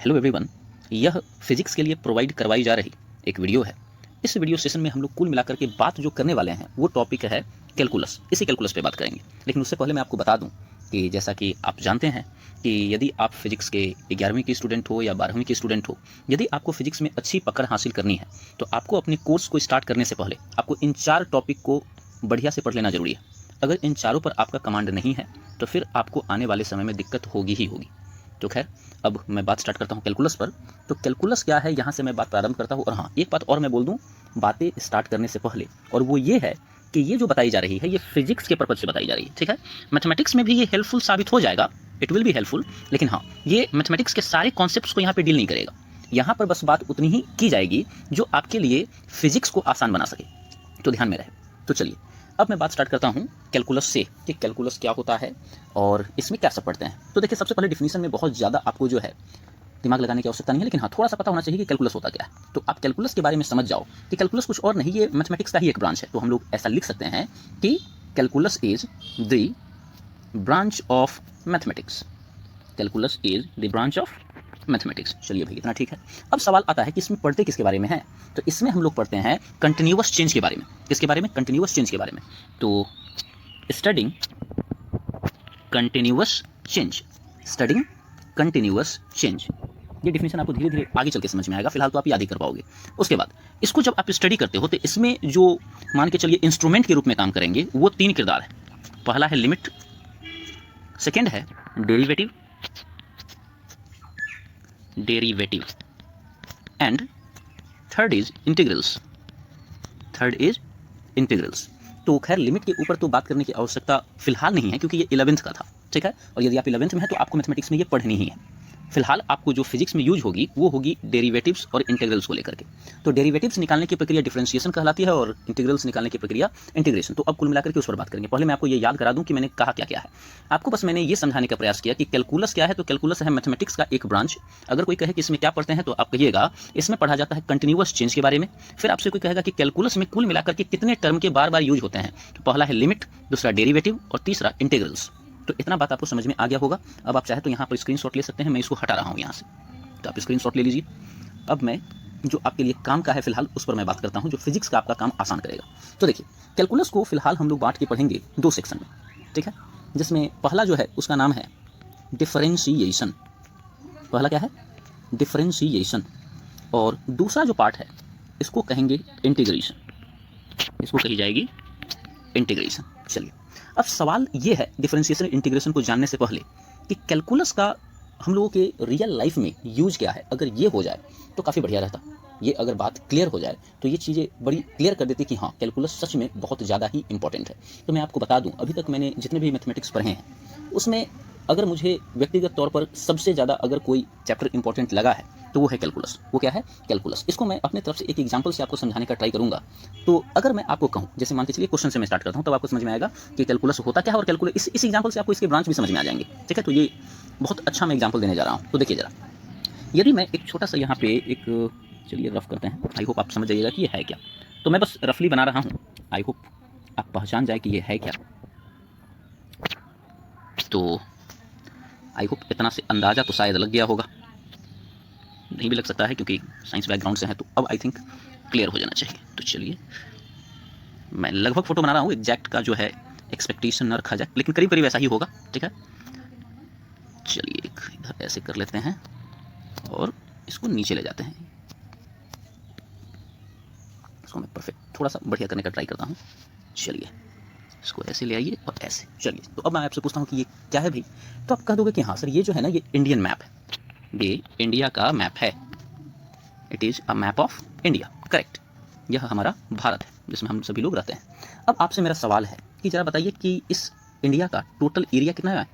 Hello everyone, यह physics के लिए प्रोवाइड करवाई जा रही एक वीडियो है। इस वीडियो सेशन में हम लोग कुल मिलाकर के बात जो करने वाले हैं वो टॉपिक है कैलकुलस। इसी कैलकुलस पे बात करेंगे, लेकिन उससे पहले मैं आपको बता दूं कि जैसा कि आप जानते हैं कि यदि आप फिजिक्स के 11वीं के स्टूडेंट हो या 12वीं के स्टूडेंट हो, यदि आपको फिजिक्स में अच्छी पकड़ हासिल करनी है तो आपको अपने कोर्स को स्टार्ट करने से पहले आपको इन 4 टॉपिक को बढ़िया से पढ़ लेना जरूरी है। अगर इन चारों पर आपका कमांड नहीं है तो फिर आपको आने वाले समय में दिक्कत होगी ही होगी। तो खैर, अब मैं बात स्टार्ट करता हूँ कैलकुलस पर। तो कैलकुलस क्या है, यहाँ से मैं बात प्रारंभ करता हूँ। और हाँ, एक बात और मैं बोल दूँ बातें स्टार्ट करने से पहले, और वो ये है कि ये जो बताई जा रही है ये फिजिक्स के पर्पज से बताई जा रही है, ठीक है। मैथमेटिक्स में भी ये हेल्पफुल साबित हो जाएगा, इट विल बी हेल्पफुल, लेकिन हाँ, ये मैथमेटिक्स के सारे कॉन्सेप्ट्स को यहाँ पे डील नहीं करेगा। यहाँ पर बस बात उतनी ही की जाएगी जो आपके लिए फिजिक्स को आसान बना सके, तो ध्यान में रहे। तो चलिए, अब मैं बात स्टार्ट करता हूँ कैलकुलस से कि कैलकुलस क्या होता है और इसमें क्या सब पढ़ते हैं। तो देखिए, सबसे पहले डिफिनीशन में बहुत ज़्यादा आपको जो है दिमाग लगाने की आवश्यकता नहीं है, लेकिन हाँ, थोड़ा सा पता होना चाहिए कि कैलकुलस होता क्या है। तो आप कैलकुलस के बारे में समझ जाओ कि कैलकुलस कुछ और नहीं, ये मैथमेटिक्स का ही एक ब्रांच है। तो हम लोग ऐसा लिख सकते हैं कि calculus is the branch of mathematics. Calculus is the branch of mathematics. चलिए भाई, इतना ठीक है। अब सवाल आता है कि इसमें पढ़ते किसके बारे में है। तो इसमें हम लोग पढ़ते हैं कंटिन्यूअस चेंज के बारे में। किसके बारे में? कंटिन्यूअस चेंज के बारे में। तो studying continuous change, studying continuous change, ये डिफिनेशन आपको धीरे धीरे आगे चल के समझ में आएगा, फिलहाल तो आप याद ही कर पाओगे। उसके बाद इसको जब आप स्टडी करते हो तो इसमें जो मान के चलिए इंस्ट्रूमेंट के रूप में काम करेंगे वो 3 किरदार है। पहला है लिमिट, सेकेंड है derivative and third is integrals. तो खैर, लिमिट के ऊपर तो बात करने की आवश्यकता फिलहाल नहीं है क्योंकि ये 11th का था, ठीक है। और यदि आप 11th में है तो आपको मैथमेटिक्स में ये पढ़नी ही है। फिलहाल आपको जो फिजिक्स में यूज होगी वो होगी डेरिवेटिव्स और इंटीग्रल्स को लेकर के। तो डेरिवेटिव्स निकालने की प्रक्रिया डिफरेंशिएशन कहलाती है और इंटीग्रल्स निकालने की प्रक्रिया इंटीग्रेशन। तो अब कुल मिलाकर के उस पर बात करेंगे। पहले मैं आपको ये याद करा दूं कि मैंने कहा क्या क्या है। आपको बस मैंने ये समझाने का प्रयास किया कि कैलकुलस क्या है। तो कैलकुलस है मैथमेटिक्स का एक ब्रांच। अगर कोई कहे कि इसमें क्या पढ़ते हैं तो आप कहिएगा इसमें पढ़ा जाता है कंटिन्यूअस चेंज के बारे में। फिर आपसे कोई कहेगा कि कैलकुलस में कुल मिलाकर के कितने टर्म के बार बार यूज होते हैं। तो पहला है लिमिट, दूसरा डेरिवेटिव और तीसरा इंटीग्रल्स। तो इतना बात आपको समझ में आ गया होगा। अब आप चाहे तो यहाँ पर स्क्रीनशॉट ले सकते हैं, मैं इसको हटा रहा हूँ यहाँ से, तो आप स्क्रीनशॉट ले लीजिए। अब मैं जो आपके लिए काम का है फिलहाल उस पर मैं बात करता हूँ, जो फिजिक्स का आपका काम आसान करेगा। तो देखिए, कैलकुलस को फिलहाल हम लोग बांट के पढ़ेंगे 2 सेक्शन में, ठीक है। जिसमें पहला जो है उसका नाम है डिफरेंशिएशन। पहला क्या है? डिफरेंशिएशन। और दूसरा जो पार्ट है इसको कहेंगे इंटीग्रेशन, इसको कही जाएगी इंटीग्रेशन। चलिए, अब सवाल ये है डिफरेंशिएशन इंटीग्रेशन को जानने से पहले कि कैलकुलस का हम लोगों के रियल लाइफ में यूज क्या है। अगर ये हो जाए तो काफ़ी बढ़िया रहता। ये अगर बात क्लियर हो जाए तो ये चीज़ें बड़ी क्लियर कर देती कि हाँ, कैलकुलस सच में बहुत ज़्यादा ही इंपॉर्टेंट है। तो मैं आपको बता दूं, अभी तक मैंने जितने भी मैथमेटिक्स पढ़े हैं उसमें अगर मुझे व्यक्तिगत तौर पर सबसे ज़्यादा अगर कोई चैप्टर इंपॉर्टेंट लगा है तो वो है कैलकुलस। वो क्या है? कैलकुलस। इसको मैं अपने तरफ से एक एग्जाम्पल से आपको समझाने का ट्राई करूँगा। तो अगर मैं आपको कहूँ, जैसे मान के चलिए क्वेश्चन से मैं स्टार्ट करता हूँ, तब आपको समझ में आएगा कि कैलकुलस होता क्या है। और कैलकुलस इस एग्जाम्पल से आपको इसके ब्रांच भी समझ में आ जाएंगे, ठीक है। तो ये बहुत अच्छा मैं एग्जाम्पल देने जा रहा हूँ। तो देखिए जरा, यदि मैं एक छोटा सा यहाँ पे एक, चलिए रफ करते हैं, आई होप आप समझ जाइएगा कि ये है क्या। तो मैं बस रफली बना रहा हूँ, आई होप आप पहचान जाए कि ये है क्या। तो आई होप इतना से अंदाज़ा तो शायद लग गया होगा, नहीं भी लग सकता है क्योंकि साइंस बैकग्राउंड से है। तो अब आई थिंक क्लियर हो जाना चाहिए। तो चलिए, मैं लगभग फोटो बना रहा हूँ, एग्जैक्ट का जो है एक्सपेक्टेशन न रखा जाए, लेकिन करीब करीब ऐसा ही होगा, ठीक है। चलिए, एक इधर ऐसे कर लेते हैं और इसको नीचे ले जाते हैं। इसको मैं परफेक्ट थोड़ा सा बढ़िया करने का ट्राई करता हूँ। चलिए, इसको ऐसे ले आइए और ऐसे। चलिए, तो अब मैं आपसे पूछता हूँ कि ये क्या है भाई। तो आप कह दोगे कि हाँ सर, ये जो है ना, ये इंडियन मैप है, ये इंडिया का मैप है। It is a map of India, correct. यह हमारा भारत है जिसमें हम सभी लोग रहते हैं। अब आपसे मेरा सवाल है कि ज़रा बताइए कि इस इंडिया का टोटल एरिया कितना है?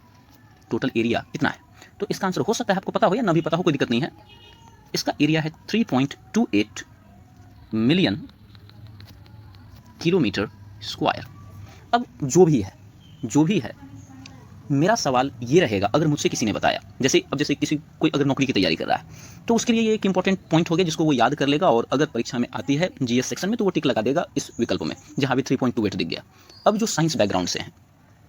टोटल एरिया कितना है? तो इसका आंसर हो सकता है आपको पता हो या ना भी पता हो, कोई दिक्कत नहीं है। इसका एरिया है 3.28 मिलियन किलोमीटर स्क्वायर। अब जो भी है, मेरा सवाल ये रहेगा, अगर मुझसे किसी ने बताया, जैसे किसी कोई अगर नौकरी की तैयारी कर रहा है तो उसके लिए ये एक इंपॉर्टेंट पॉइंट हो गया जिसको वो याद कर लेगा, और अगर परीक्षा में आती है जीएस सेक्शन में तो वो टिक लगा देगा इस विकल्प में जहाँ भी 3.28 दिख गया। अब जो साइंस बैकग्राउंड से हैं,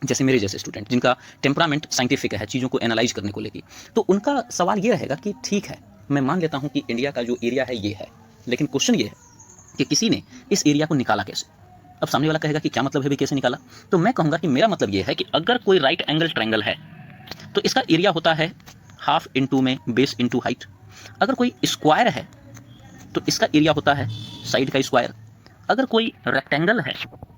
जैसे मेरे जैसे स्टूडेंट जिनका टेम्परामेंट साइंटिफिक है, चीज़ों को एनालाइज करने को लेकर, तो उनका सवाल ये रहेगा कि ठीक है, मैं मान लेता हूँ कि इंडिया का जो एरिया है ये है, लेकिन क्वेश्चन ये है कि किसी ने इस एरिया को निकाला कैसे। अब सामने वाला कहेगा कि क्या मतलब है भी कैसे निकाला, तो मैं कहूँगा कि मेरा मतलब ये है कि अगर कोई राइट एंगल ट्रायंगल है तो इसका एरिया होता है हाफ इंटू में बेस इंटू हाइट। अगर कोई स्क्वायर है तो इसका एरिया होता है साइड का स्क्वायर। अगर कोई रेक्टेंगल है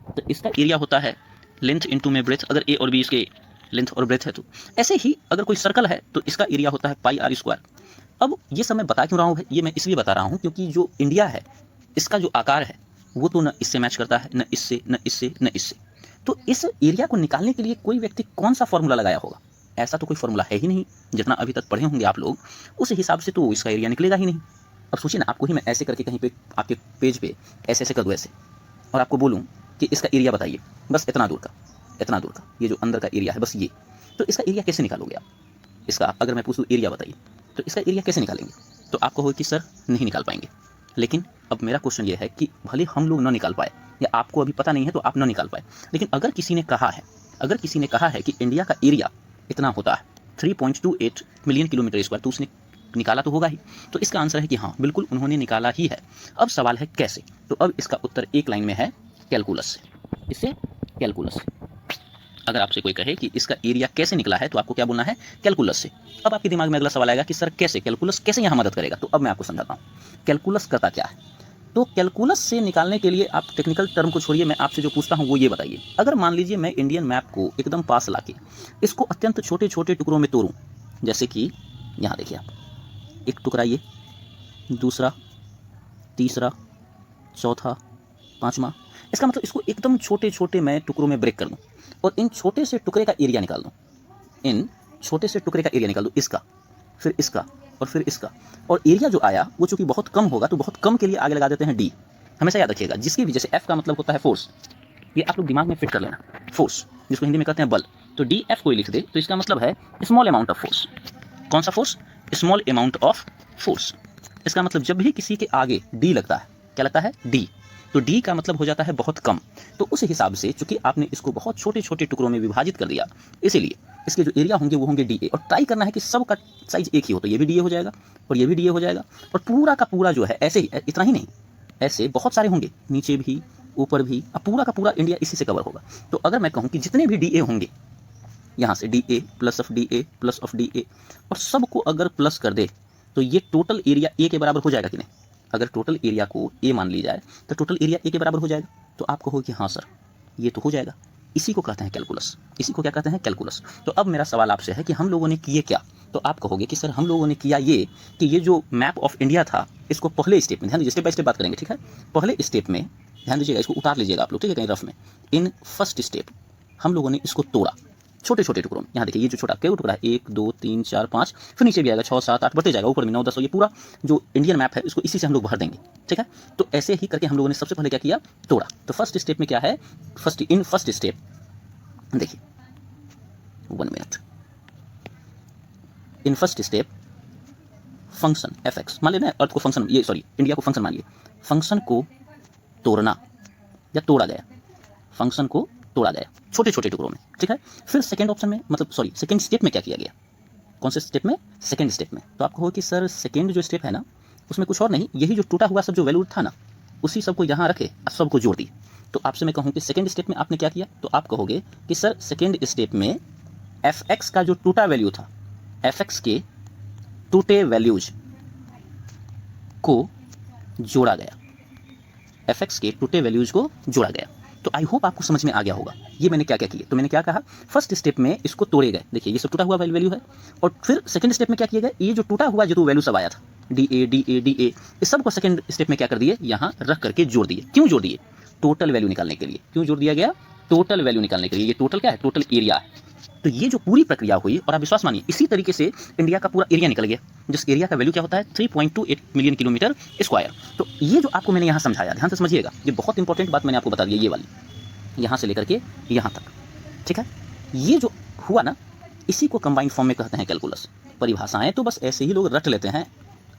तो इसका एरिया होता है लेंथ इंटू में ब्रेथ, अगर ए और बी इसके लेंथ और ब्रेथ है तो। ऐसे ही अगर कोई सर्कल है तो इसका एरिया होता है पाई आर स्क्वायर। अब ये सब मैं बता क्यों रहा हूँ, ये मैं इसलिए बता रहा हूँ क्योंकि जो इंडिया है इसका जो आकार है वो तो न इससे मैच करता है, न इससे, न इससे, न इससे। तो इस एरिया को निकालने के लिए कोई व्यक्ति कौन सा फॉर्मूला लगाया होगा? ऐसा तो कोई फॉर्मूला है ही नहीं। जितना अभी तक पढ़े होंगे आप लोग उस हिसाब से तो इसका एरिया निकलेगा ही नहीं। अब सोचिए ना, आपको ही मैं ऐसे करके कहीं पे आपके पेज पे ऐसे ऐसे कर दूँ ऐसे, और आपको बोलूँ कि इसका एरिया बताइए, बस इतना दूर का, इतना दूर का, ये जो अंदर का एरिया है बस ये, तो इसका एरिया कैसे निकालोगे आप? इसका अगर मैं पूछूँ एरिया बताइए तो इसका एरिया कैसे निकालेंगे? तो आप कहोगे कि सर नहीं निकाल पाएंगे। लेकिन अब मेरा क्वेश्चन ये है कि भले हम लोग ना निकाल पाए या आपको अभी पता नहीं है तो आप ना निकाल पाए, लेकिन अगर किसी ने कहा है कि इंडिया का एरिया इतना होता है 3.28 मिलियन किलोमीटर स्क्वायर, तो उसने निकाला तो होगा ही। तो इसका आंसर है कि हाँ बिल्कुल उन्होंने निकाला ही है। अब सवाल है कैसे, तो अब इसका उत्तर एक लाइन में है, कैलकुलस से। इससे कैलकुलस से। अगर आपसे कोई कहे कि इसका एरिया कैसे निकला है तो आपको क्या बोलना है? कैलकुलस से। अब आपके दिमाग में अगला सवाल आएगा कि सर कैसे, कैलकुलस कैसे यहाँ मदद करेगा? तो अब मैं आपको समझाता हूँ कैलकुलस करता क्या है। तो कैलकुलस से निकालने के लिए आप टेक्निकल टर्म को छोड़िए, मैं आपसे जो पूछता हूँ वो ये बताइए। अगर मान लीजिए मैं इंडियन मैप को एकदम पास ला के इसको अत्यंत छोटे छोटे टुकड़ों में तोड़ूँ, जैसे कि यहाँ देखिए आप, एक टुकड़ा ये, दूसरा, तीसरा, चौथा, पाँचवा, इसका मतलब इसको एकदम छोटे छोटे मैं टुकड़ों में ब्रेक कर दूँ और इन छोटे से टुकड़े का एरिया निकाल दूँ, इन छोटे से टुकड़े का एरिया निकाल दूँ, इसका, फिर इसका और फिर इसका। और एरिया जो आया वो चूंकि बहुत कम होगा तो बहुत कम के लिए आगे लगा देते हैं डी। हमेशा याद रखिएगा, जिसकी भी, जैसे एफ का मतलब होता है फोर्स, ये आप लोग दिमाग में फिट कर लेना, फोर्स जिसको हिंदी में कहते हैं बल। तो डी एफ कोई लिख दे तो इसका मतलब है स्मॉल अमाउंट ऑफ फोर्स। कौन सा force? Small amount of force. इसका मतलब जब भी किसी के आगे डी लगता है, क्या लगता है? डी, तो डी का मतलब हो जाता है बहुत कम। तो उस हिसाब से चूंकि आपने इसको बहुत छोटे छोटे टुकड़ों में विभाजित कर दिया, इसीलिए इसके जो एरिया होंगे वो होंगे डी ए। और ट्राई करना है कि सब का साइज एक ही हो, तो ये भी डी ए हो जाएगा और ये भी डी ए हो जाएगा। और पूरा का पूरा जो है ऐसे ही, इतना ही नहीं, ऐसे बहुत सारे होंगे, नीचे भी, ऊपर भी, अब पूरा का पूरा इंडिया इसी से कवर होगा। तो अगर मैं कहूँ कि जितने भी डी ए होंगे, यहाँ से D A plus of D A plus of D A, और सबको अगर प्लस कर दे तो ये टोटल एरिया ए के बराबर हो जाएगा कि नहीं? अगर टोटल एरिया को ए मान ली जाए तो टोटल एरिया ए के बराबर हो जाएगा। तो आप कहो कि हाँ सर ये तो हो जाएगा। इसी को कहते हैं कैलकुलस। इसी को क्या कहते हैं? कैलकुलस। तो अब मेरा सवाल आपसे है कि हम लोगों ने किए क्या? तो आप कहोगे कि सर हम लोगों ने किया ये कि ये जो मैप ऑफ इंडिया था इसको पहले स्टेप में, ध्यान दीजिए, स्टेप बाय स्टेप बात करेंगे, ठीक है? पहले स्टेप में ध्यान दीजिएगा, इसको उतार लीजिएगा आप लोग, ठीक है, कहीं रफ में। इन फर्स्ट स्टेप हम लोगों ने इसको तोड़ा छोटे छोटे टुकड़ों में। यहाँ देखिए ये जो छोटा क्या टुकड़ा है, 1 2 3 4 5, फिर नीचे भी आएगा 6 7 8, बढ़ते जाएगा, ऊपर में 9 10, ये पूरा जो इंडियन मैप है इसको इसी से हम लोग भर देंगे, ठीक है? तो ऐसे ही करके हम लोगों ने सबसे पहले क्या किया? तोड़ा। तो फर्स्ट स्टेप में क्या है? फर्स्ट स्टेप देखिए, 1 minute. In first step function F x मान लेना, अर्थ को फंक्शन, ये सॉरी इंडिया को फंक्शन मानिए, फंक्शन को तोड़ना या तोड़ा गया, फंक्शन को तोड़ा गया छोटे छोटे टुकड़ों में, ठीक है? फिर सेकंड ऑप्शन में, मतलब सॉरी सेकंड स्टेप में क्या किया गया? कौन से स्टेप में? सेकंड स्टेप में। तो आपको हो कि सर सेकंड जो स्टेप है ना उसमें कुछ और नहीं, यही जो टूटा हुआ सब जो वैल्यू था ना उसी सबको यहाँ रखे, सबको जोड़ दिए। तो आपसे मैं कहूँ कि सेकंड स्टेप में आपने क्या किया? तो आप कहोगे कि सर सेकंड स्टेप में एफ एक्स का जो टूटा वैल्यू था, एफ एक्स के टूटे वैल्यूज को जोड़ा गया, एफ एक्स के टूटे वैल्यूज को जोड़ा गया। तो आई होप आपको समझ में आ गया होगा ये मैंने क्या क्या किया। तो मैंने क्या कहा? फर्स्ट स्टेप में इसको तोड़े गए, देखिए ये सब टूटा हुआ वैल्यू है। और फिर सेकंड स्टेप में क्या किया गया? ये जो टूटा हुआ जो वैल्यू सब आया था, D A D A D A, इस सब को सेकंड स्टेप में क्या कर दिए? यहाँ रख करके जोड़ दिए। क्यों जोड़ दिए? टोटल वैल्यू निकालने के लिए। क्यों जोड़ दिया गया? टोटल वैल्यू निकालने के लिए। ये टोटल क्या है? टोटल एरिया है। तो ये जो पूरी प्रक्रिया हुई, और आप विश्वास मानिए इसी तरीके से इंडिया का पूरा एरिया निकल गया, जिस एरिया का वैल्यू क्या होता है? 3.28 मिलियन किलोमीटर स्क्वायर। तो ये जो आपको मैंने यहाँ समझाया, ध्यान से समझिएगा, ये बहुत इंपॉर्टेंट बात मैंने आपको बता दी, ये वाली, यहाँ से लेकर के यहाँ तक, ठीक है? ये जो हुआ ना, इसी को कंबाइंड फॉर्म में कहते हैं कैलकुलस। परिभाषाएं तो बस ऐसे ही लोग रट लेते हैं,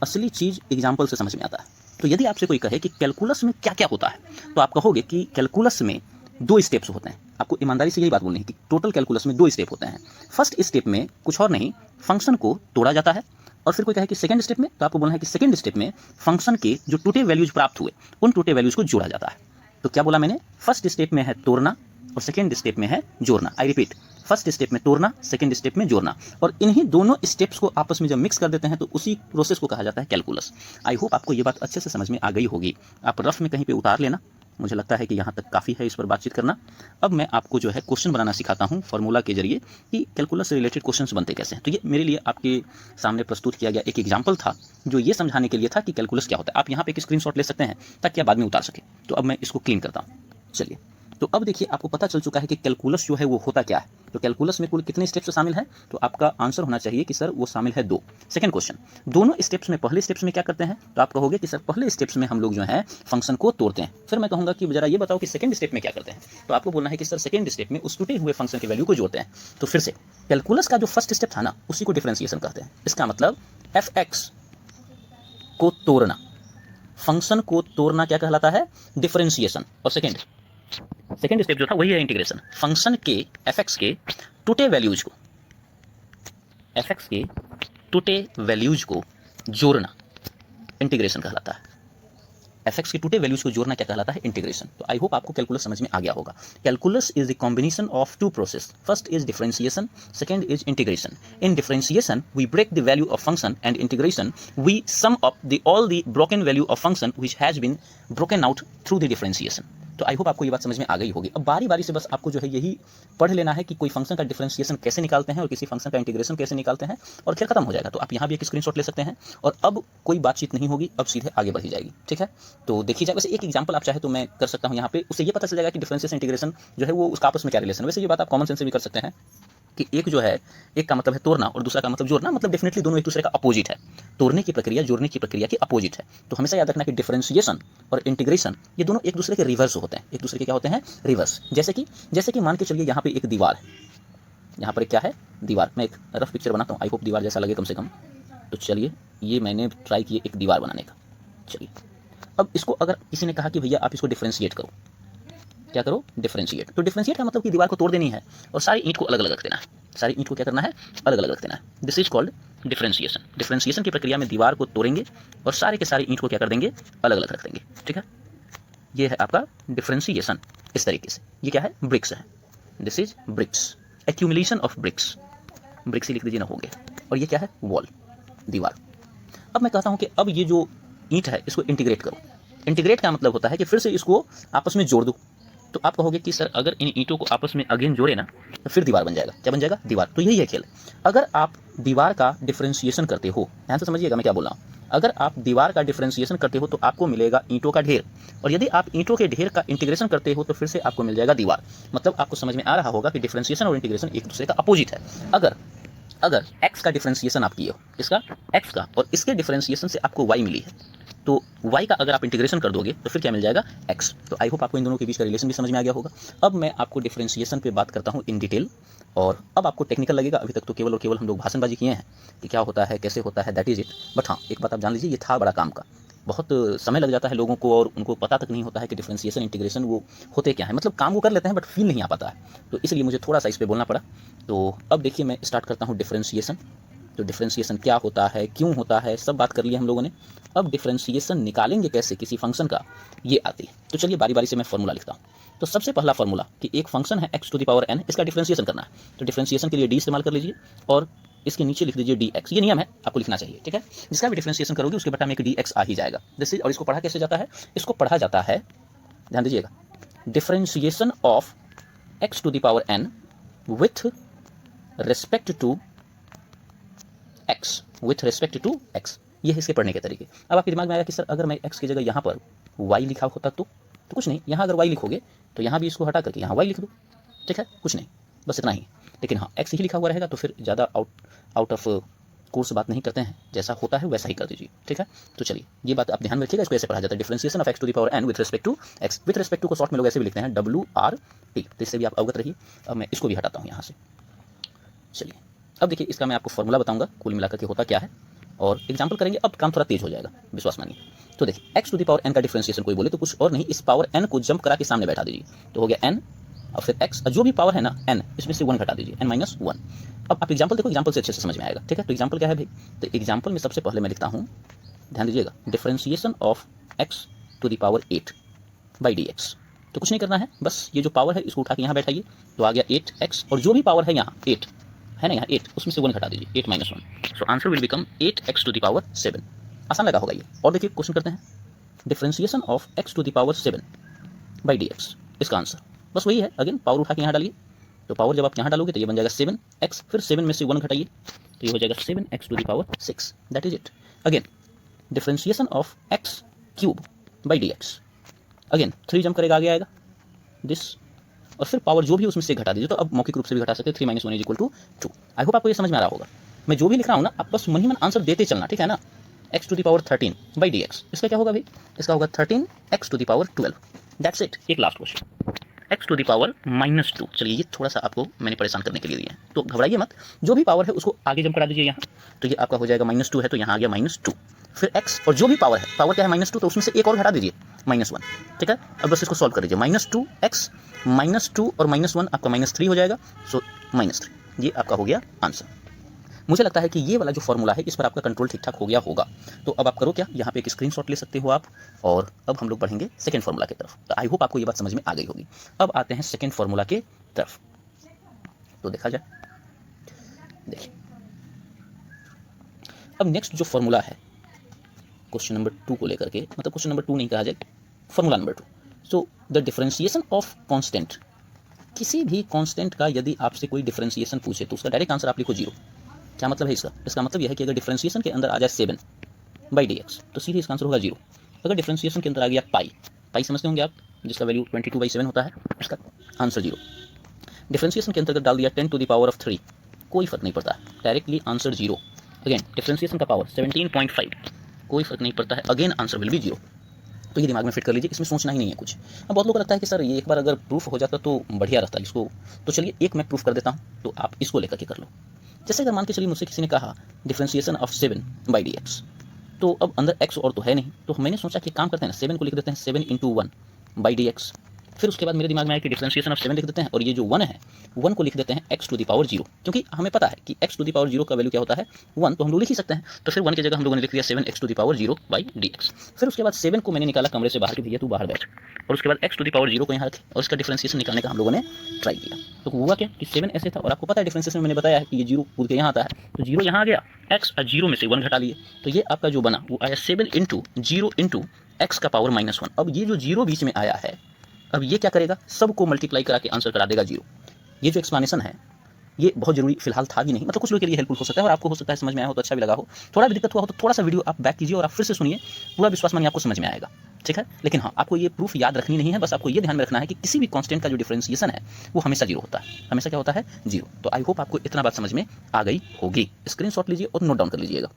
असली चीज़ एग्जाम्पल से समझ में आता है। तो यदि आपसे कोई कहे कि कैलकुलस में क्या क्या होता है, तो आप कहोगे कि कैलकुलस में 2 स्टेप्स होते हैं। आपको ईमानदारी से यही बात बोलनी है कि टोटल कैलकुलस में 2 स्टेप होते हैं। फर्स्ट स्टेप में कुछ और नहीं, फंक्शन को तोड़ा जाता है और फिर कोई कहे कि सेकंड स्टेप में, तो आपको बोलना है कि सेकंड स्टेप में फंक्शन के जो टूटे वैल्यूज प्राप्त हुए उन टूटे वैल्यूज को जोड़ा जाता है। तो क्या बोला मैंने, फर्स्ट स्टेप में है तोड़ना और सेकंड स्टेप में है जोड़ना। आई रिपीट, फर्स्ट स्टेप में तोड़ना, सेकंड स्टेप में जोड़ना, और इन्हीं दोनों स्टेप्स को आपस में जब मिक्स कर देते हैं तो उसी प्रोसेस को कहा जाता है कैलकुलस। आई होप आपको ये बात अच्छे से समझ में आ गई होगी। आप रफ में कहीं पे उतार लेना, मुझे लगता है कि यहाँ तक काफ़ी है इस पर बातचीत करना। अब मैं आपको जो है क्वेश्चन बनाना सिखाता हूँ फार्मूला के जरिए कि कैलकुलस से रिलेटेड क्वेश्चंस बनते कैसे हैं। तो ये मेरे लिए आपके सामने प्रस्तुत किया गया एक एग्जाम्पल था जो ये समझाने के लिए था कि कैलकुलस क्या होता है। आप यहाँ पे एक स्क्रीनशॉट ले सकते हैं ताकि आप बाद में उतार सके। तो अब मैं इसको क्लीन करता हूँ। चलिए, तो अब देखिए आपको पता चल चुका है कि कैलकुलस जो है वो होता क्या है। तो कैलकुलस में कुल कितने स्टेप्स शामिल है, तो आपका आंसर होना चाहिए कि सर वो शामिल है 2। सेकंड क्वेश्चन, दोनों स्टेप्स में पहले स्टेप्स में क्या करते हैं, तो आप कहोगे कि सर पहले स्टेप्स में हम लोग जो है फंक्शन को तोड़ते हैं। फिर मैं कहूँगा कि जरा ये बताओ कि सेकंड स्टेप में क्या करते हैं, तो आपको बोलना है कि सर सेकंड स्टेप में उस टूटे हुए फंक्शन के वैल्यू को जोड़ते हैं। तो फिर से कैलकुलस का जो फर्स्ट स्टेप था ना, उसी को डिफरेंशिएशन कहते हैं। इसका मतलब fx को तोड़ना, फंक्शन को तोड़ना क्या कहलाता है, डिफरेंशिएशन। और सेकेंड स्टेप जो था वही है इंटीग्रेशन। फंक्शन के fx के टूटे वैल्यूज को जोड़ना इंटीग्रेशन कहलाता है। fx के टूटे वैल्यूज को जोड़ना क्या कहलाता है, इंटीग्रेशन। तो आई होप आपको कैलकुलस समझ में आ गया होगा। Calculus is the combination of 2 process, first is differentiation, second is integration. In differentiation we break the value of function, and integration we sum up all the broken value of function which has been broken out through the differentiation. तो I hope आपको ये बात समझ में आ गई होगी। अब बारी बारी से बस आपको जो है यही पढ़ लेना है कि कोई फंक्शन का डिफरेंशिएशन कैसे निकालते हैं और किसी फंक्शन का इंटीग्रेशन कैसे निकालते हैं, और फिर खत्म हो जाएगा। तो आप यहाँ भी एक स्क्रीनशॉट ले सकते हैं और अब कोई बातचीत नहीं होगी, अब सीधे आगे बढ़ी जाएगी। ठीक है, तो देखिए जाए। वैसे एक एग्जाम्पल आप चाहे तो मैं कर सकता हूँ यहाँ पे, उससे ये पता चल जाएगा कि डिफरेंशिएशन इंटीग्रेशन जो है वो उसका आपस में क्या रिलेशन। वैसे ये बात आप कॉमन सेंस से भी कर सकते हैं कि एक जो है, एक का मतलब है तोड़ना और दूसरा का मतलब जोड़ना, मतलब डेफिनेटली दोनों एक दूसरे का अपोजिट है। तोड़ने की प्रक्रिया जोड़ने की प्रक्रिया की अपोजिट है। तो हमेशा याद रखना कि डिफरेंशिएशन और इंटीग्रेशन ये दोनों एक दूसरे के रिवर्स होते हैं। एक दूसरे के क्या होते हैं, रिवर्स। जैसे कि मान के चलिए यहाँ पे एक दीवार है, यहाँ पर एक क्या है, दीवार। मैं एक रफ पिक्चर बनाता हूँ, आई होप दीवार जैसा लगे कम से कम। तो चलिए, ये मैंने ट्राई किया एक दीवार बनाने का। चलिए, अब इसको अगर किसी ने कहा कि भैया आप इसको डिफरेंशिएट करो, क्या करो, डिफरेंशिएट। तो डिफरेंशिएट का मतलब कि दीवार को तोड़ देनी है और सारी ईंट को अलग अलग रख देना है। सारी ईंट को क्या करना है, अलग अलग रख देना है। This is called differentiation. Differentiation की प्रक्रिया में दीवार को तोड़ेंगे और सारे के सारे ईंट को क्या कर देंगे, अलग अलग रख देंगे। ठीक है, ये है आपका डिफरेंशिएशन। इस तरीके से ये क्या है, ब्रिक्स है। This is bricks, accumulation of bricks. Bricks ही लिख दीजिए ना, हो गया। और ये क्या है, वॉल, दीवार। अब मैं कहता हूँ कि अब ये जो ईंट है इसको इंटीग्रेट करो। इंटीग्रेट का मतलब होता है कि फिर से इसको आपस में जोड़ दो। तो आप कहोगे कि सर अगर इन ईंटों को आपस में अगेन जोड़े ना तो फिर दीवार बन जाएगा। क्या बन जाएगा, दीवार। तो यही है खेल। अगर आप दीवार का डिफरेंशिएशन करते हो, ध्यान से समझिएगा मैं क्या बोल रहा हूँ। अगर आप दीवार का डिफरेंशिएशन करते हो तो आपको मिलेगा ईंटों का ढेर, और यदि आप ईंटों के ढेर का इंटीग्रेशन करते हो तो फिर से आपको मिल जाएगा दीवार। मतलब आपको समझ में आ रहा होगा कि डिफरेंशिएशन और इंटीग्रेशन एक दूसरे का अपोजिट है। अगर x का डिफरेंशिएशन आप किए हो, इसका x का, और इसके डिफरेंशिएशन से आपको y मिली है, तो y का अगर आप इंटीग्रेशन कर दोगे तो फिर क्या मिल जाएगा, x। तो आई होप आपको इन दोनों के बीच का रिलेशन भी समझ में आ गया होगा। अब मैं आपको डिफरेंशिएशन पे बात करता हूँ इन डिटेल, और अब आपको टेक्निकल लगेगा। अभी तक तो केवल और केवल हम लोग भाषणबाजी किए हैं कि क्या होता है, कैसे होता है, दैट इज इट। बट हाँ, एक बात आप जान लीजिए, ये था बड़ा काम का। बहुत समय लग जाता है लोगों को और उनको पता तक नहीं होता है कि डिफरेंशिएशन इंटीग्रेशन वो होते क्या है। मतलब काम वो कर लेते हैं बट फील नहीं आ पाता है, तो इसलिए मुझे थोड़ा सा इस पर बोलना पड़ा। तो अब देखिए मैं स्टार्ट करता हूँ डिफरेंशिएशन। तो डिफरेंशिएशन क्या होता है, क्यों होता है, सब बात कर लिया हम लोगों ने। अब डिफरेंशिएशन निकालेंगे कैसे किसी फंक्शन का, ये आती है। तो चलिए बारी बारी से मैं फॉर्मूला लिखता हूँ। तो सबसे पहला फॉर्मूला कि एक फंक्शन है x⁴n, इसका डिफरेंशिएशन करना है। तो डिफरेंशिएशन के लिए d इस्तेमाल कर लीजिए और इसके नीचे लिख दीजिए dx। ये नियम है, आपको लिखना चाहिए। ठीक है, जिसका भी डिफरेंशिएशन करोगे उसके बटा में एक dx आ ही जाएगा। दिस इज, और इसको पढ़ा कैसे जाता है, इसको पढ़ा जाता है, ध्यान दीजिएगा, differentiation of x⁴n with respect to x, ये है इसके पढ़ने के तरीके। अब आपके दिमाग में आया कि सर अगर मैं x की जगह यहाँ पर y लिखा होता तो कुछ नहीं, यहाँ अगर y लिखोगे तो यहाँ भी इसको हटा करके यहाँ y लिख दो। ठीक है, कुछ नहीं, बस इतना ही। लेकिन हाँ, x ही लिखा हुआ रहेगा तो फिर ज़्यादा आउट ऑफ कोर्स बात नहीं करते हैं, जैसा होता है वैसा ही कर दीजिए। ठीक है, तो चलिए ये बात आप ध्यान में रखिएगा। इसको ऐसे पढ़ा जाता है, differentiation of x⁴n with respect to x। With respect to को शॉर्ट में लोग ऐसे भी लिखते हैं WRT, तो इससे भी आप अवगत रहिए। अब मैं इसको भी हटाता हूँ यहाँ से। चलिए अब देखिए, इसका मैं आपको फॉर्मूला बताऊंगा कुल मिलाकर के होता क्या है, और एग्जांपल करेंगे। अब काम थोड़ा तेज हो जाएगा, विश्वास मानिए। तो देखिए x⁴n का डिफरेंशिएशन कोई बोले तो कुछ और नहीं, इस पावर n को जंप करा के सामने बैठा दीजिए, तो हो गया n और फिर x जो भी पावर है ना n, इसमें से 1 घटा दीजिए, n-1। अब आप एग्जाम्पल देखो, एग्जाम्पल से अच्छे से समझ में आएगा, ठीक है। तो एग्जाम्पल क्या है भाई, तो एग्जाम्पल में सबसे पहले मैं लिखता हूँ, ध्यान दीजिएगा, differentiation of x to the power 8 by d x. तो कुछ नहीं करना है, बस ये जो पावर है इसको उठा के यहाँ बैठाइए, तो आ गया 8x, और जो भी पावर है यहाँ 8 है ना, यहाँ 8, उसमें से 1 घटा दीजिए, 8-1। So answer will become 8x to the power 7। आसान लगा होगा ये। और देखिए क्वेश्चन करते हैं, differentiation of x to the power 7 by d x, इसका आंसर बस वही है, अगेन पावर उठा के यहाँ डालिए, तो पावर जब आप यहाँ डालोगे तो ये बन जाएगा 7x, फिर 7 में से 1 घटाइए तो ये हो जाएगा 7x to the power 6, that is it. Again differentiation of x cube by d x, again 3 jump करेगा, आगे आएगा दिस, और फिर पावर जो भी उसमें से घटा दीजिए, तो अब मौखिक रूप से भी घटा सकते हैं, 3 - 1 = 2। आई होप आपको ये समझ में आ रहा होगा। मैं जो भी लिख रहा हूँ ना, आप बस मन ही मन आंसर देते चलना, ठीक है ना। x to the power 13 by d x, इसका क्या होगा भाई, इसका होगा 13x to the power 12, that's it. एक last question, x to the power -2, चलिए ये थोड़ा सा आपको मैंने परेशान करने के लिए दिया है, तो घबराइए मत, जो भी पावर है उसको आगे जंप करा दीजिए यहाँ, तो ये आपका हो जाएगा -2 है, तो यहाँ आ गया -2, फिर x, और जो भी पावर है, पावर क्या है -2, तो उसमें से एक और घटा दीजिए, -1, ठीक है। अब बस इसको सॉल्व कर दीजिए, -2x -2 और -1 आपका -3 हो जाएगा, सो -3, ये आपका हो गया आंसर। मुझे लगता है कि ये वाला जो फॉर्मूला है इस पर आपका कंट्रोल ठीक ठाक हो गया होगा। तो अब आप करो क्या, यहाँ पे एक स्क्रीनशॉट ले सकते हो आप, और अब हम लोग बढ़ेंगे सेकंड फार्मूला की तरफ। तो आई होप आपको ये बात समझ में आ गई होगी। अब आते हैं सेकंड फार्मूला के तरफ, तो देखा जाए, देखिए अब नेक्स्ट जो फॉर्मूला है क्वेश्चन नंबर 2 को लेकर के, मतलब क्वेश्चन नंबर 2 नहीं कहा जाए, formula number 2। So the differentiation of constant, किसी भी कांस्टेंट का यदि आपसे कोई डिफरेंशिएशन पूछे तो उसका डायरेक्ट आंसर आप लिखो 0। क्या मतलब है इसका, इसका मतलब यह है कि अगर डिफरेंशिएशन के अंदर आ जाए 7 बाई डी एक्स, तो सीधे इसका आंसर होगा 0। अगर डिफरेंशिएशन के अंदर आ गया पाई समझते होंगे आप, जिसका वैल्यू 22/7 होता है, उसका आंसर 0। डिफरेंशिएशन के अंतर्गत डाल दिया 10 टू द पावर ऑफ 3, कोई फर्क नहीं पड़ता, डायरेक्टली आंसर 0। अगेन डिफरेंशिएशन का पावर 17.5, कोई फर्क नहीं पड़ता है, अगेन आंसर विल बी 0। तो ये दिमाग में फिट कर लीजिए, इसमें सोचना ही नहीं है कुछ। अब बहुत लोगों को लगता है कि सर ये एक बार अगर प्रूफ हो जाता तो बढ़िया रहता इसको, तो चलिए एक मैं प्रूफ कर देता हूँ, तो आप इसको लेकर के कर लो। जैसे अगर मान के चलिए मुझसे किसी ने कहा differentiation of 7 by d x, तो अब अंदर x और तो है नहीं, तो मैंने सोचा कि काम करते हैं ना, 7 को लिख देते हैं 7 × 1 बाई डी एक्स। फिर उसके बाद मेरे दिमाग में आया कि डिफरेंशिएशन ऑफ 7 लिख देते हैं, और ये जो 1 है 1 को लिख देते हैं x टू द पावर 0, क्योंकि हमें पता है कि x टू द पावर 0 का वैल्यू क्या होता है 1, तो हम लोग लिख ही सकते हैं। तो फिर 1 की जगह हम लोगों ने लिख दिया 7x to the power 0 by d x. फिर उसके बाद 7 को मैंने निकाला कमरे से बाहर, कि भैया तू बाहर बैठ, और उसके बाद x टू द पावर 0 को यहाँ रखे, और इसका डिफरेंशिएशन निकालने का हम लोगों ने ट्राई किया। तो हुआ क्या कि 7 ऐसे था, और आपको पता है डिफरेंशिएशन में मैंने बताया है कि ये 0 कूद के यहाँ आता है, तो 0 यहाँ आ गया, x 0 में से 1 घटा लिए, तो ये आपका जो बना वो आया 7 × 0 × x का पावर -1। अब ये जो 0 बीच में आया है, अब ये क्या करेगा, सबको मल्टीप्लाई करा के आंसर करा देगा 0। ये जो एक्सप्लेनेशन है ये बहुत जरूरी फिलहाल था भी नहीं, मतलब कुछ लोगों के लिए हेल्पफुल हो सकता है, और आपको हो सकता है समझ में आया हो तो अच्छा भी लगा हो। थोड़ा भी दिक्कत हुआ हो तो थोड़ा सा वीडियो आप बैक कीजिए और आप फिर से सुनिए, पूरा विश्वास मानिए आपको समझ में आएगा, ठीक है। लेकिन हाँ, आपको ये प्रूफ याद रखनी नहीं है, बस आपको ये ध्यान में रखना है कि किसी भी कांस्टेंट का जो डिफरेंशिएशन है वो हमेशा 0 होता है, हमेशा क्या होता है 0। तो आई होप आपको इतना बात समझ में आ गई होगी। स्क्रीनशॉट लीजिए और नोट डाउन कर लीजिएगा।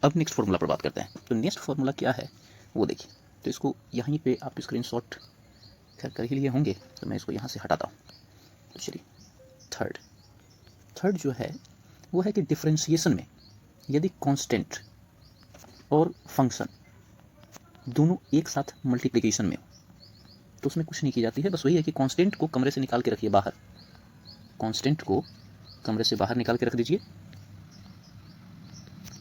अब नेक्स्ट फॉर्मूला पर बात करते हैं। तो नेक्स्ट फॉर्मूला क्या है वो देखिए, तो इसको यहीं पे आप स्क्रीनशॉट खैर कर ही लिए होंगे, तो मैं इसको यहाँ से हटाता हूँ। तो चलिए थर्ड जो है वो है कि डिफरेंशिएशन में यदि कांस्टेंट और फंक्शन दोनों एक साथ मल्टीप्लिकेशन में हो तो उसमें कुछ नहीं की जाती है, बस वही है कि कांस्टेंट को कमरे से निकाल के रखिए बाहर, कांस्टेंट को कमरे से बाहर निकाल के रख दीजिए,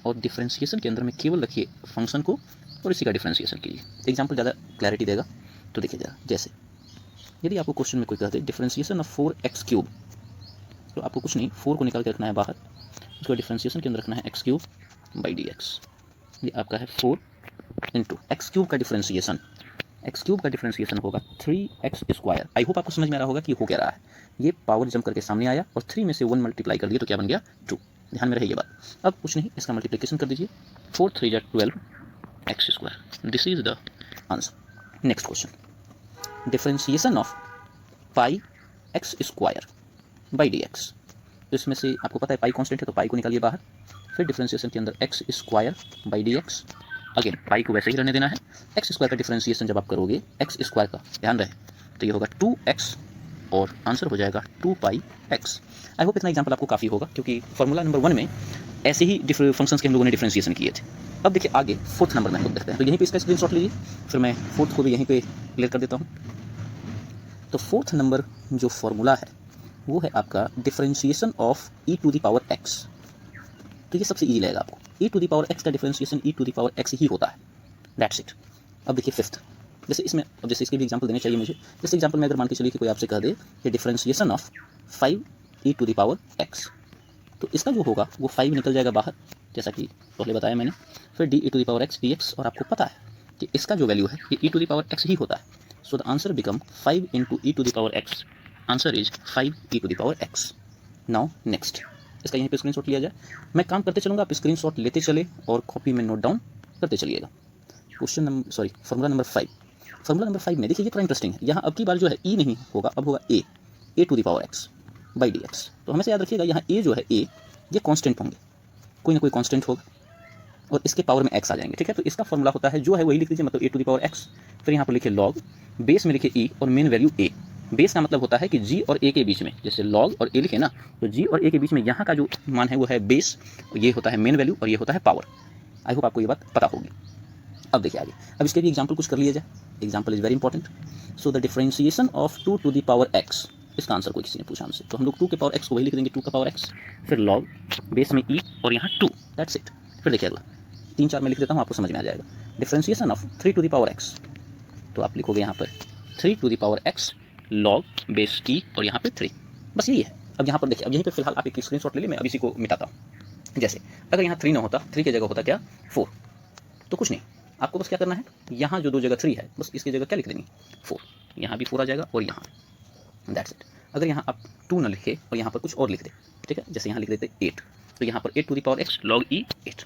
और डिफरेंशिएशन के अंदर में केवल रखिए फंक्शन को और इसी का डिफरेंशिएशन कीजिए। एग्जाम्पल ज़्यादा क्लैरिटी देगा, तो देखिए जरा, जैसे यदि आपको क्वेश्चन में कोई कहते हैं डिफरेंशिएशन ऑफ 4x³, तो आपको कुछ नहीं, 4 को निकाल के रखना है बाहर, उसका डिफरेंशिएशन के अंदर रखना है x³ बाई डी एक्स। ये आपका है 4 × x³ का डिफरेंशिएशन, x³ का डिफरेंशिएशन होगा 3x²। आई होप आपको समझ में आ रहा होगा कि हो क्या रहा है। ये पावर जंप करके सामने आया और 3 में से 1 मल्टीप्लाई कर दिए तो क्या बन गया 2। ध्यान में रहे ये बात। अब कुछ नहीं, इसका मल्टीप्लिकेशन कर दीजिए, 4 × 3 = 12x²। This is the answer. Next question, differentiation of πx² by d x. तो इसमें से आपको पता है पाई कांस्टेंट है, तो पाई को निकालिए बाहर, फिर डिफरेंशिएशन के अंदर x² by d x. Again pi को वैसे ही रहने देना है, x² का डिफरेंशिएशन जब आप करोगे x² का, ध्यान रहे, तो ये होगा 2x और आंसर हो जाएगा 2πx। आई होप इतना एग्जाम्पल आपको काफ़ी होगा, क्योंकि फॉर्मूला नंबर 1 में ऐसे ही फंक्शंस के हम लोगों ने डिफरेंशिएशन किए थे। अब देखिए आगे 4th नंबर में हम लोग देखते हैं, तो यहीं पे इसका स्क्रीनशॉट लीजिए, फिर मैं 4th को भी यहीं पे क्लियर कर देता हूँ। तो फोर्थ नंबर जो फॉर्मूला है वो है आपका differentiation of e to the power x। तो ये सबसे ईजी लगेगा आपको, e to the power x का differentiation e to the power x ही होता है, दैट्स इट। अब देखिए फिफ्थ, जैसे इसमें, अब जैसे इसके भी एग्जांपल देने चाहिए मुझे। जैसे एग्जांपल में अगर मान के चलिए कि कोई आपसे कह दे कि differentiation of 5e to the power x, तो इसका जो होगा वो 5 निकल जाएगा बाहर, जैसा कि पहले बताया मैंने, फिर d e to the power x dx, और आपको पता है कि इसका जो वैल्यू है ये e to the power x ही होता है। So the answer become 5 into e to the power x, answer is 5 e to the power x। Now next, इसका यहीं पे स्क्रीनशॉट लिया जाए, मैं काम करते चलूँगा, आप स्क्रीनशॉट लेते चले और कॉपी में नोट डाउन करते चलिएगा। Question number formula number 5। Formula number 5 में देखिए ये थोड़ा इंटरेस्टिंग है, यहाँ अब की बार जो है e नहीं होगा, अब होगा a to the power x by d x. तो हमेशा याद रखिएगा यहाँ a जो है a, ये कांस्टेंट होंगे, कोई ना कोई कांस्टेंट होगा और इसके पावर में x आ जाएंगे, ठीक है। तो इसका फॉर्मूला होता है जो है वही लिख लीजिए, मतलब a to the power x, फिर यहाँ पर लिखिए log, बेस में लिखिए e और मेन वैल्यू a। बेस का मतलब होता है कि g और a के बीच में, जैसे log और a लिखे ना, तो g और a के बीच में यहाँ का जो मान है वो है बेस, ये होता है मेन वैल्यू और ये होता है पावर। आई होप आपको ये बात पता होगी। अब देखिए आगे, अब इसके भी एग्जाम्पल कुछ कर लिया जाए। Example is very important. So the differentiation of 2 to the power x, इसका आंसर कोई किसी ने पूछा हमसे, तो हम लोग 2 के पावर x को वही लिख देंगे 2 का पावर x, फिर log, बेस में e और यहाँ 2, दैट्स इट। फिर देखिए अगला 3-4 में लिख देता हूँ, आपको समझ में आ जाएगा। Differentiation of 3 to the power x, तो आप लिखोगे यहाँ पर 3 to the power x log base e और यहाँ पे 3, बस यही है। अब यहाँ पर देखिए, अब यहीं पे फिलहाल आप एक स्क्रीनशॉट ले लीजिए, मैं अब इसी को मिटाता हूँ। जैसे अगर यहाँ 3 ना होता, 3 की जगह होता क्या 4, तो कुछ नहीं, आपको बस क्या करना है, यहाँ जो 2 जगह 3 है, बस इसकी जगह क्या लिख देंगे 4, यहाँ भी 4 आ जाएगा और यहाँ, दैट्स इट। अगर यहाँ आप 2 ना लिखे और यहाँ पर कुछ और लिख दे, ठीक है, जैसे यहाँ लिख देते 8, तो यहाँ पर 8 to the power x log e 8,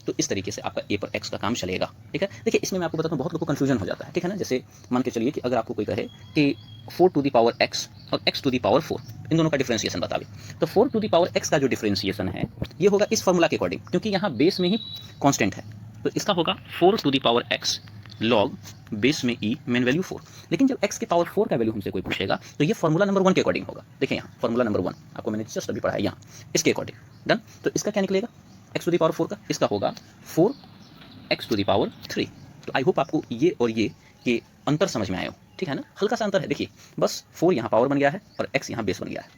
तो इस तरीके से आपका a पर x का काम चलेगा, ठीक है। देखिए इसमें मैं आपको बताता हूँ, बहुत लोगों को कन्फ्यूजन हो जाता है, ठीक है ना। जैसे मान के चलिए कि अगर आपको कोई कहे कि 4 टू द पावर x और x टू द पावर 4, इन दोनों का डिफरेंशिएशन बतावे, तो 4 टू द पावर x का जो डिफरेंशिएशन है ये होगा इस फॉर्मूला के अकॉर्डिंग, क्योंकि यहाँ बेस में ही कॉन्स्टेंट है, तो इसका होगा 4 to the power x log base में e मेन वैल्यू 4। लेकिन जब x के पावर 4 का वैल्यू हमसे कोई पूछेगा तो ये फॉर्मूला नंबर 1 के अकॉर्डिंग होगा। देखिए यहाँ फॉर्मूला नंबर 1 आपको मैंने जस्ट अभी पढ़ा है, यहाँ इसके अकॉर्डिंग डन। तो इसका क्या निकलेगा x टू द पावर 4 का, इसका होगा 4x टू द पावर 3। तो आई होप आपको ये और ये के अंतर समझ में आए हो, ठीक है ना। हल्का सा अंतर है, देखिए बस 4 यहाँ पावर बन गया है और x यहाँ बेस बन गया है,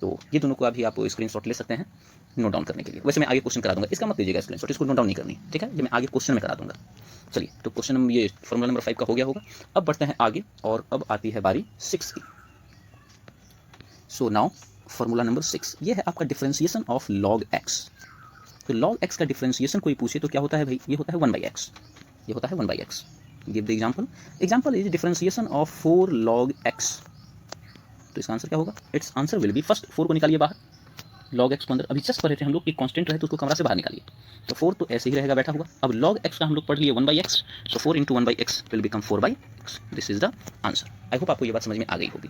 तो ये दोनों को अभी आप स्क्रीनशॉट ले सकते हैं नोट डाउन करने के लिए। वैसे मैं आगे क्वेश्चन करा दूंगा, इसका मत लीजिएगा स्क्रीनशॉट, इसको नोट डाउन नहीं करनी, ठीक है, ये मैं आगे क्वेश्चन में करा दूंगा। चलिए तो क्वेश्चन ये फॉर्मूला नंबर 5 का हो गया होगा। अब बढ़ते हैं आगे और अब आती है बारी 6 की। सो नाउ फॉर्मूला नंबर 6, ये है आपका डिफरेंशिएशन ऑफ log x। तो log x का डिफरेंशिएशन कोई पूछे तो क्या होता है भाई, ये होता है 1/x, ये होता है 1/x। Give the example, example is differentiation of 4 log x। तो इसका आंसर क्या होगा, it's answer will be, first 4 को निकालिए बाहर, log x को अंदर, अभी जस्ट पढ़े थे हम लोग कि कांस्टेंट रहे तो उसको कमरा से बाहर निकालिए, तो 4 तो ऐसे ही रहेगा बैठा हुआ। अब log x का हम लोग पढ़ लिए 1/x, so 4 into 1/x will become 4/x, this is the answer. I hope आपको ये बात समझ में आ गई होगी।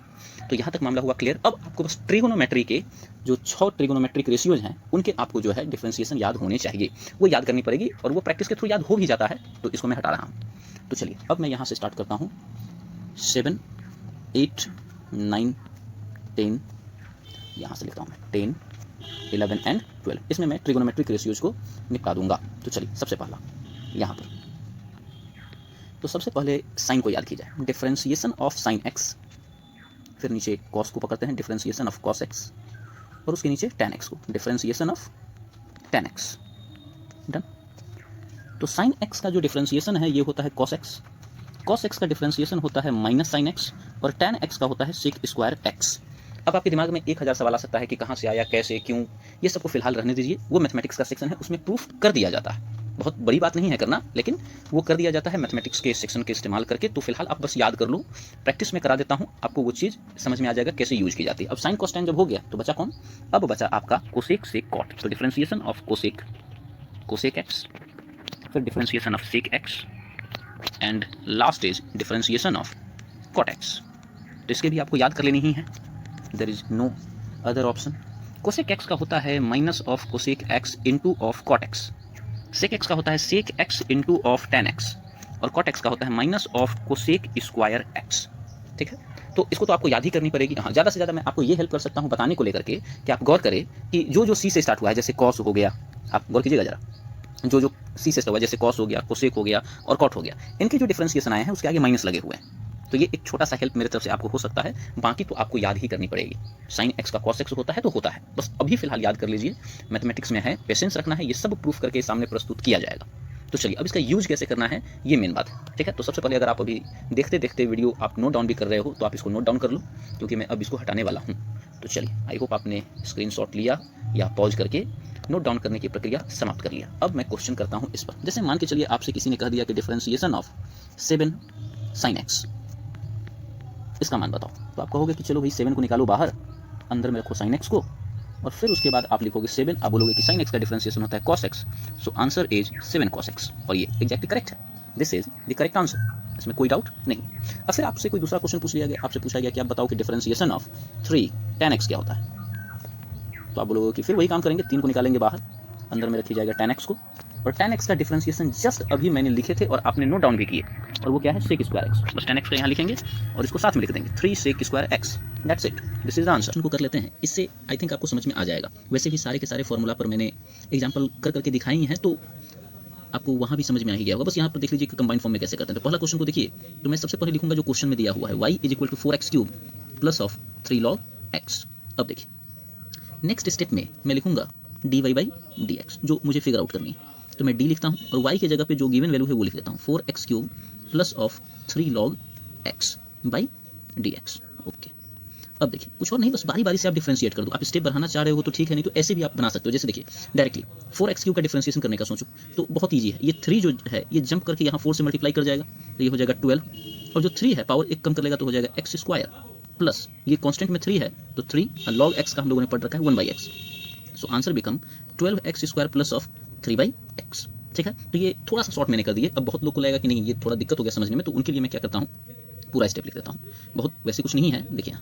तो यहाँ तक मामला हुआ क्लियर। अब आपको बस ट्रिगोनोमेट्री के जो 6 ट्रिगोनोमेट्रिक रेशियोज हैं उनके आपको जो है डिफरेंशिएशन याद होने चाहिए, वो याद करनी पड़ेगी और वो प्रैक्टिस के थ्रू याद हो भी जाता है, तो इसको मैं हटा रहा हूँ। तो चलिए अब मैं यहाँ से स्टार्ट करता हूँ, 7, 8, 9, 10, यहाँ से लिखता हूँ मैं 10, 11 एंड 12, इसमें मैं ट्रिगोनोमेट्रिक रेशियोज को निपटा दूंगा। तो चलिए सबसे पहला यहाँ पर, तो सबसे पहले साइन को याद किया जाए, डिफरेंशिएशन ऑफ साइन x, फिर नीचे कॉस को पकड़ते हैं, डिफरेंशिएशन ऑफ कॉस x, और उसके नीचे tan x को, differentiation of tan x, done. तो साइन x का जो डिफरेंशिएशन है ये होता है cos x, cos x का डिफरेंशिएशन होता है माइनस साइन x, और tan x का होता है सेक स्क्वायर x। अब आपके दिमाग में 1000 सवाल आ सकता है कि कहाँ से आया, कैसे, क्यों, ये सबको फिलहाल रहने दीजिए, वो मैथमेटिक्स का सेक्शन है, उसमें प्रूफ कर दिया जाता है, बहुत बड़ी बात नहीं है करना, लेकिन वो कर दिया जाता है मैथमेटिक्स के सेक्शन के इस्तेमाल करके। तो फिलहाल आप बस याद कर लो, प्रैक्टिस में करा देता हूँ, आपको वो चीज़ समझ में आ जाएगा कैसे यूज की जाती है। अब साइन कॉस टैन जब हो गया तो बचा कौन, अब बचा आपका कोसेक सेक कॉट। तो डिफरेंशिएशन ऑफ कोसेक एक्स, फिर differentiation of sec x, and last is differentiation of cot x. तो इसके भी आपको याद कर लेनी ही है, there is no other option. Cosec x का होता है minus of cosec x into of cot x, sec x का होता है sec x into of tan x, और कॉट एक्स का होता है minus of cosec square x, ठीक है। तो इसको तो आपको याद ही करनी पड़ेगी। हाँ, ज़्यादा से ज़्यादा मैं आपको ये हेल्प कर सकता हूँ बताने को लेकर के कि आप गौर करें कि जो सी से स्टार्ट हुआ है, जैसे कॉस हो गया, आप गौर कीजिएगा जरा, जो सी से स्टार्ट हुआ जैसे कॉस हो गया, कोसेक हो गया और कॉट हो गया, इनके जो डिफरेंशिएशन आए हैं उसके आगे माइनस लगे हुए हैं, तो ये एक छोटा सा हेल्प मेरे तरफ से आपको हो सकता है, बाकी तो आपको याद ही करनी पड़ेगी। साइन एक्स का कॉस एक्स होता है तो होता है, बस अभी फिलहाल याद कर लीजिए। मैथमेटिक्स में है, पेशेंस रखना है, ये सब प्रूफ करके सामने प्रस्तुत किया जाएगा। तो चलिए अब इसका यूज कैसे करना है ये मेन बात है, ठीक है। तो सबसे पहले अगर आप अभी देखते देखते वीडियो आप नोट डाउन भी कर रहे हो तो आप इसको नोट डाउन कर लो, क्योंकि मैं अब इसको हटाने वाला हूँ। तो चलिए, आई होप आपने स्क्रीनशॉट लिया या पॉज करके नोट डाउन करने की प्रक्रिया समाप्त कर लिया। अब मैं क्वेश्चन करता हूँ इस पर। जैसे मान के चलिए आपसे किसी ने कह दिया कि डिफरेंशिएशन ऑफ 7 sin x, इसका मान बताओ। तो आप कहोगे कि चलो भाई 7 को निकालो बाहर, अंदर में रखो sin x को, और फिर उसके बाद आप लिखोगे 7, आप बोलोगे कि sin x का डिफरेंशिएशन होता है cos x, so answer is 7 cos x, और ये एग्जैक्टली करेक्ट है। This is the correct answer, इसमें कोई डाउट नहीं। अब फिर आपसे कोई दूसरा क्वेश्चन पूछ लिया गया, आपसे पूछा गया कि आप बताओ कि डिफरेंशिएशन ऑफ 3 tan x क्या होता है। तो आप बोलोगे कि फिर वही काम करेंगे, 3 को निकालेंगे बाहर, अंदर में रखी जाएगा tan x को, और tan x का डिफरेंशिएशन जस्ट अभी मैंने लिखे थे और आपने नोट डाउन भी किए, और वो क्या है sec स्क्वायर x। बस tan x को यहाँ लिखेंगे और इसको साथ में लिख देंगे 3 sec square x, that's it, this is the answer. इनको कर लेते हैं, इससे आई थिंक आपको समझ में आ जाएगा। वैसे भी सारे के सारे फॉर्मूला पर मैंने एग्जाम्पल कर करके दिखाई हैं, तो आपको वहाँ भी समझ में आ ही गया होगा। बस यहाँ पर देख लीजिए कि कंबाइंड फॉर्म में कैसे करते हैं। तो पहला क्वेश्चन को देखिए, तो मैं सबसे पहले लिखूंगा जो क्वेश्चन में दिया हुआ है, y = 4x³ plus of 3 log x। अब देखिए नेक्स्ट स्टेप में मैं लिखूंगा dy/dx, जो मुझे फिगर आउट करनी है। तो मैं d लिखता हूँ और y के जगह पे जो गिवन वैल्यू है वो लिख देता हूँ, 4x³ plus of 3 log x/dx। Okay, अब देखिए कुछ और नहीं, बस बारी बारी से आप डिफरेंशिएट कर दो। आप स्टेप बढ़ाना चाह रहे हो तो ठीक है, नहीं तो ऐसे भी आप बना सकते हो। जैसे देखिए डायरेक्टली 4x³ का डिफरेंशिएशन करने का सोचो तो बहुत ईजी है। ये 3 जो है ये जंप करके यहाँ 4 से मल्टीप्लाई कर जाएगा, तो ये हो जाएगा 12, और जो 3 है पावर 1 कम कर लेगा तो हो जाएगा x² प्लस ये कांस्टेंट में 3 है तो 3 log x का हम लोगों ने पढ़ रखा है 1/x, so answer become 12x² plus of 3/x। ठीक है, तो ये थोड़ा सा शॉर्ट मैंने कर दिए। अब बहुत लोग को लगेगा कि नहीं ये थोड़ा दिक्कत हो गया समझने में, तो उनके लिए मैं क्या करता हूँ, पूरा स्टेप लिख देता हूँ। बहुत वैसे कुछ नहीं है, देखिए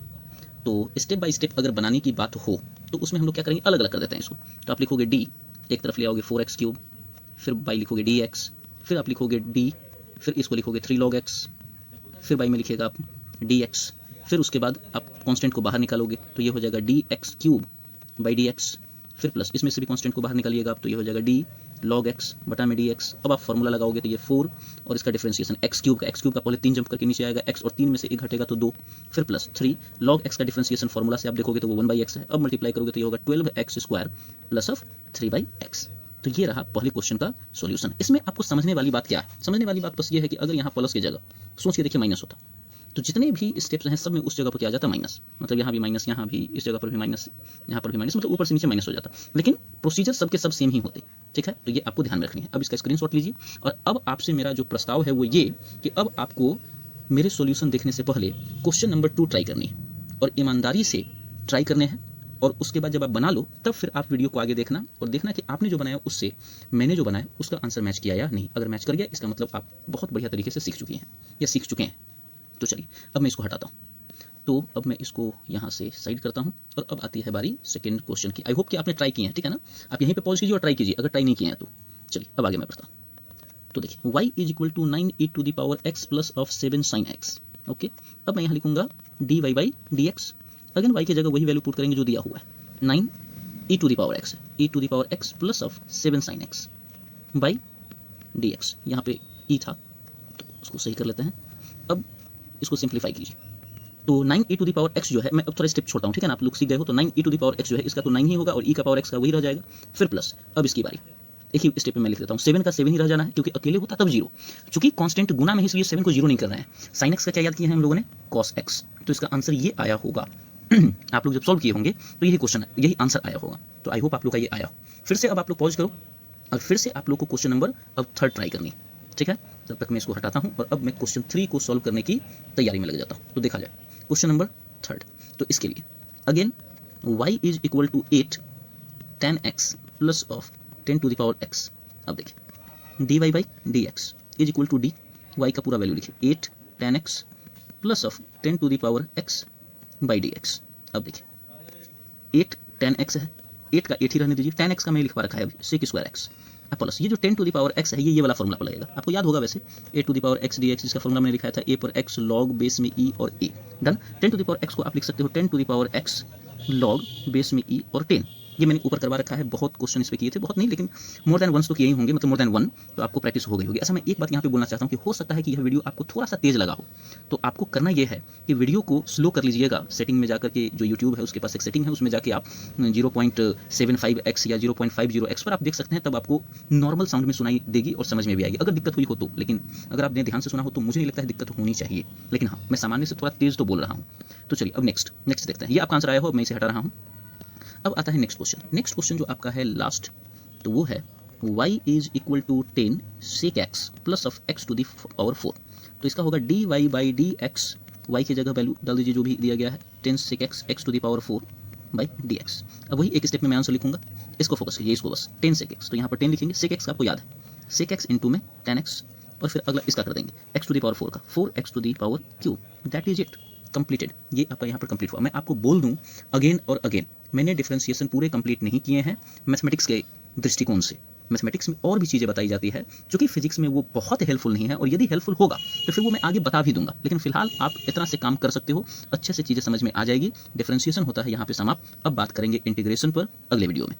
तो स्टेप बाय स्टेप अगर बनाने की बात हो तो उसमें हम लोग क्या करेंगे, अलग अलग कर देते हैं इसको। तो आप लिखोगे d, एक तरफ ले आओगे 4x³, फिर बाई लिखोगे dx, फिर आप लिखोगे d, फिर इसको लिखोगे 3 log x, फिर बाई में लिखिएगा आप dx, फिर उसके बाद आप कांस्टेंट को बाहर निकालोगे तो ये हो जाएगा dx³/dx, फिर प्लस इसमें से भी कांस्टेंट को बाहर निकालिएगा आप तो ये हो जाएगा d log x बटा में dx। अब आप फॉर्मूला लगाओगे तो ये 4 और इसका डिफरेंशिएशन x³ का पहले 3 जंप करके नीचे आएगा x, और 3 में से 1 घटेगा तो 2, फिर प्लस 3 log x का डिफरेंशिएशन फॉर्मूला से आप देखोगे तो वो 1/x है। अब मल्टीप्लाई करोगे तो ये होगा 12x² प्लस ऑफ 3/x। तो ये रहा पहले क्वेश्चन का सॉल्यूशन। इसमें आपको समझने वाली बात क्या है, समझने वाली बात बस ये है कि अगर यहाँ प्लस की जगह सोच के देखिए माइनस होता तो जितने भी स्टेप्स हैं सब में उस जगह पर क्या आ जाता माइनस, मतलब यहाँ भी माइनस, यहाँ भी, इस जगह पर भी माइनस, यहाँ पर भी माइनस, मतलब ऊपर से नीचे माइनस हो जाता, लेकिन प्रोसीजर सबके सब सेम ही होते। ठीक है, तो ये आपको ध्यान रखनी है। अब इसका स्क्रीनशॉट लीजिए, और अब आपसे मेरा जो प्रस्ताव है वो ये कि अब आपको मेरे सॉल्यूशन देखने से पहले क्वेश्चन नंबर 2 ट्राई करनी है, और ईमानदारी से ट्राई करने हैं, और उसके बाद जब आप बना लो तब फिर आप वीडियो को आगे देखना और देखना कि आपने जो बनाया उससे मैंने जो बनाया उसका आंसर मैच किया या नहीं। अगर मैच कर गया इसका मतलब आप बहुत बढ़िया तरीके से सीख चुकी हैं या सीख चुके हैं। तो चलिए अब मैं इसको हटाता हूँ, तो अब मैं इसको यहाँ से साइड करता हूँ, और अब आती है बारी सेकंड क्वेश्चन की। आई होप कि आपने ट्राई किए हैं, ठीक है ना। आप यहीं पे पॉज कीजिए और ट्राई कीजिए अगर ट्राई नहीं किए हैं तो। चलिए अब आगे मैं बढ़ता हूँ। तो देखिए y = 9e⁻x plus of 7 sin x। Okay, अब मैं यहाँ लिखूंगा dy/dx। अगेन y की जगह वही वैल्यू पुट करेंगे जो दिया हुआ है, 9e⁻x है, e⁻x plus of 7 sin x by dx। यहाँ पे e था तो उसको सही कर लेते हैं। अब इसको सिंप्लीफाई कीजिए, तो 9e⁻x जो है, मैं अब थोड़ा स्टेप छोड़ता हूँ, ठीक है ना, आप लोग सीख गए हो। तो 9e⁻x जो है इसका तो 9 ही होगा और e का पावर x का वही रह जाएगा, फिर प्लस। अब इसकी बारी एक ही स्टेप में मैं लिख देता हूँ, 7 का 7 ही रह जाना है क्योंकि अकेले होता तब 0, चूंकि कांस्टेंट गुना में है इसलिए 7 को 0 नहीं कर रहे हैं। sin x का क्या याद किया है हम लोगों ने, cos x, तो इसका आंसर ये आया होगा। आप लोग जब सॉल्व किए होंगे तो यही क्वेश्चन है, यही आंसर आया होगा। तो आई होप आप लोग का ये आया। फिर से अब आप लोग पॉज करो और फिर से आप लोग को क्वेश्चन नंबर अब 3 ट्राई करनी, ठीक है। तब तक मैं इसको हटाता हूँ और अब मैं क्वेश्चन 3 को सॉल्व करने की तैयारी में लग जाता हूँ। तो देखा जाए क्वेश्चन नंबर 3। तो इसके लिए again y = 8 tan x plus of 10⁻x। अब देखिए dy/dx = d, y का पूरा वैल्यू लिखिए 8 tan x plus of 10⁻x by dx। अब देखिए 8 tan x है, 8 का 8 ही रहने दीजिए, tan x का मैं लिखवा रखा है अभी sec² x, प्लस ये जो 10⁻x है ये वाला फॉर्मूला पर लगेगा, आपको याद होगा वैसे, a⁻x dx, जिसका फॉर्मूला मैंने लिखा था a पर x log बेस में e और a। डन, 10⁻x को आप लिख सकते हो 10⁻x log बेस में e और 10, ये मैंने ऊपर करवा रखा है, बहुत क्वेश्चन इस पे किए थे, बहुत नहीं लेकिन मोर देन वंस तो किए ही होंगे, मतलब मोर देन वन, तो आपको प्रैक्टिस हो गई होगी। अच्छा मैं एक बात यहाँ पे बोलना चाहता हूँ कि हो सकता है कि यह वीडियो आपको थोड़ा सा तेज लगा हो, तो आपको करना यह है कि वीडियो को स्लो कर लीजिएगा। सेटिंग में जाकर के जो यूट्यूब है उसके पास एक सेटिंग है, उसमें जाके आप 0.75x या 0.50x पर आप देख सकते हैं, तब आपको नॉर्मल साउंड में सुनाई देगी और समझ में भी आएगी, अगर दिक्कत हुई हो तो। लेकिन अगर आपने ध्यान से सुना हो तो मुझे नहीं लगता है दिक्कत होनी चाहिए, लेकिन हाँ मैं सामान्य से थोड़ा तेज तो बोल रहा हूँ। तो चलिए अब नेक्स्ट देखते हैं। ये आपका आंसर आया हो, मैं इसे हटा रहा हूँ। अब आता है नेक्स्ट क्वेश्चन। नेक्स्ट क्वेश्चन जो आपका है लास्ट, तो वो है y is equal to 10 sec x plus of x to the power 4। तो इसका होगा dy by d x, y की जगह वैल्यू डाल दीजिए जो भी दिया गया है, 10 sec x x to the power 4 by d x. अब वही एक स्टेप में मैं आंसर लिखूंगा, इसको फोकस कीजिए, इसको बस 10 sec x, तो यहाँ पर 10 लिखेंगे, sec x आपको याद है, sec x इंटू में 10x, और फिर अगला इसका कर देंगे x टू दी पावर 4 का 4x to the power cube, that is it, completed. ये आपका यहाँ पर कंप्लीट हुआ। मैं आपको बोल दूँ अगेन और अगेन, मैंने डिफरेंशिएशन पूरे कंप्लीट नहीं किए हैं मैथमेटिक्स के दृष्टिकोण से। मैथमेटिक्स में और भी चीज़ें बताई जाती है जो कि फिजिक्स में वो बहुत हेल्पफुल नहीं है, और यदि हेल्पफुल होगा तो फिर वो मैं आगे बता भी दूंगा, लेकिन फिलहाल आप इतना से काम कर सकते हो, अच्छे से चीज़ें समझ में आ जाएगी। डिफरेंशिएशन होता है यहाँ पे समाप्त। अब बात करेंगे इंटीग्रेशन पर अगले वीडियो में।